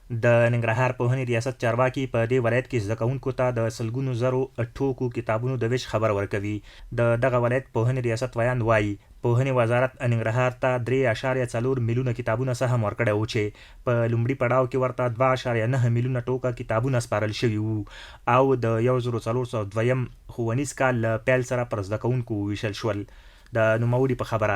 د ننګرهار پوهنې ریاست چارواکي په دې ولایت کې زده کوونکو ته د سلګونو زرو ټوکو کتابونو د ویش خبر ورکوي. د دغه ولایت پوهنې ریاست ویاند وایي پوهنې وزارت ننګرهار ته 3.4 میلیونه کتابونه سهم ورکړی و چې په لومړي پړاو کې ورته 2.9 میلیونه ټوکه کتابونه سپارل شوي وو او د 1402 ښوونیز کال له پیل سره پر زده کوونکو وویشل شول. د نوموړي په خبره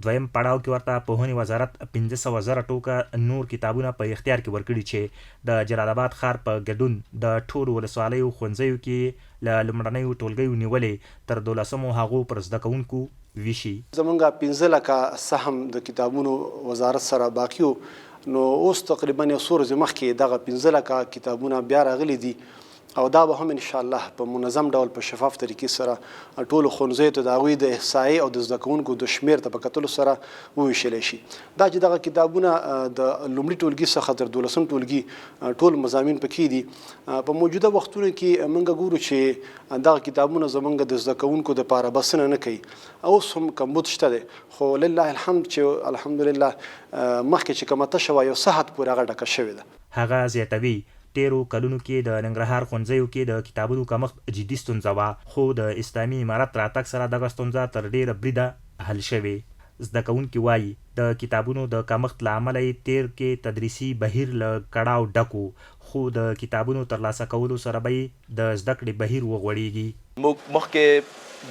دویم پړاو کې ورته پوهنې وزارت 500 زره ټوکه نور کتابونه په اختیار کې ورکړي چې د جلال آباد ښار په ګډون د ټولو ولسوالیو ښوونځیو کې له لومړنیو ټولګیو نیولې تر 12مو هغو پر زده کوونکو ویشي. زمونږ 15 لکه سهم د کتابونو وزارت سره باقي نو اوس تقریبا یو څو ورځې مخکې دغه 15 لکه کتابونه بیا راغلي دي او دا به هم ان شاء الله په منظم ډول په شفاف طریقې سره ټولو ښوونځیو ته د هغوی د احصایې او د زده کوونکو د شمېر ته په کتلو سره وویشلی شي. دا چې دغه کتابونه د لومړي ټولګي څخه تر 12م ټولګي ټول مضامین پکې دي. په موجوده وختونو کې موږ ګورو چې دغه کتابونه زموږ د زده کوونکو دپاره بسنه نه کوي. اوس هم کمبود شته دی خو لله الحمد چې الحمدلله مخکې چې کومه تشه وه یو څه حد پورې هغه ډکه شوې ده. هغه زیاتوي تیرو کلونو کې د ننګرهار ښوونځیو کې د کتابونو کمښت جدي ستونزه وه خو د اسلامي امارت راتګ سره دغه ستونزه تر ډیره بریده حل شوې. زده کوونکي وایي د کتابونو د کمښت له امله یې تیر کې تدریسي بهیر له کړاو ډک و خو د کتابونو ترلاسه کولو سره به یې د زده کړې بهیر وغوړېږي. موږ مخکې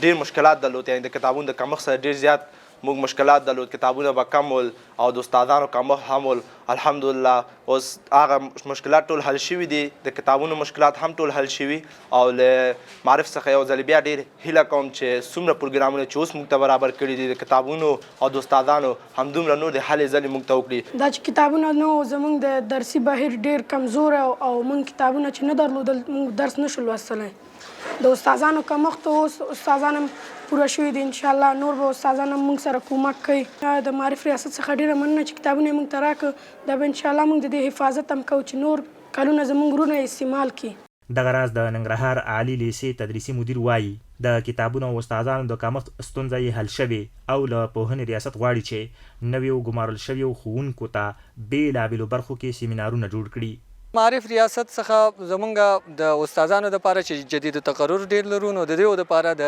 ډېر مشکلات درلود، یعنې د کتابونو د کمښت سره ډېر زیات موږ مشکلات درلود، کتابونه به کم ول او د استادانو کمښت هم ول. الحمدلله اوس هغه مشکلات ټول حل شوي دي، د کتابونو مشکلات هم ټول حل شوي او له معرف څخه یو ځل بیا ډېر هیله کوم چې څومره پروګرامونه چې اوس موږ ته برابر کړي دي د کتابونو او د استادانو همدومره نور د هلې ځلې موږ ته وکړي. دا چې کتابونه نو زموږ د درسي بهیر ډېر کمزور او موږ کتابونه چې نه درلودل موږ درس نشو لوستلی. د استادانو کمښت اوس استادان هم پوره شوي دي، انشاءالله نور به استادان هم موږ سره کومک کوي. د معرف ریاست څخه ډېره مننه چې کتابونه یې موږ ته راکړه. دا به انشاءالله موږ د دې حفاظت هم کوو چې نور کلونه زموږ وروڼه استعمال کړي. دغه راز د ننګرهار عالي لیسې تدریسي مدیر وایي د کتابونو او استادانو د کمښت ستونزه یې حل شوې او له پوهنې ریاست غواړي چې نویو ګمارل شویو ښوونکو ته بېلابېلو برخو کې سیمینارونه جوړ کړي. معرف ریاست څخه زمونږ د استادانو دپاره چې جدید تقرر ډېر لرو نو د دې دپاره د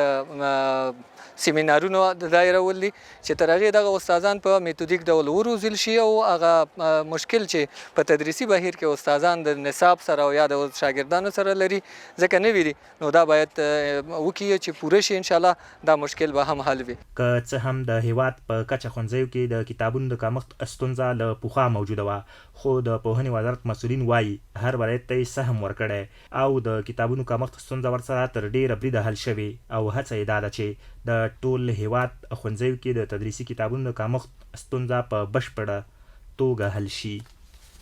سیمینارونو د دایرول دي چې تر هغې دغه استادان په میتودیک ډول وروزل شي او هغه مشکل چې په تدریسي بهیر کې استادان د نصاب سره او یا د شاګردانو سره لري ځکه نوي دي نو دا باید وکړي چې پوره شي انشاءالله دا مشکل به هم حل وي. که څه هم د هیواد په کچه ښوونځیو کې د کتابونو د کمښت ستونزه له پخوا موجوده وه خو د پوهنې وزارت مسؤلین وایي هر ولایت ته یې سهم ورکړی او د کتابونو کمښت ستونزه ورسره تر ډیره بریده حل شوې او هڅه یې دا ده چې د ټول هیواد ښوونځیو کې د تدریسي کتابونو د کمښت ستونزه په بشپړه توګه حل شي.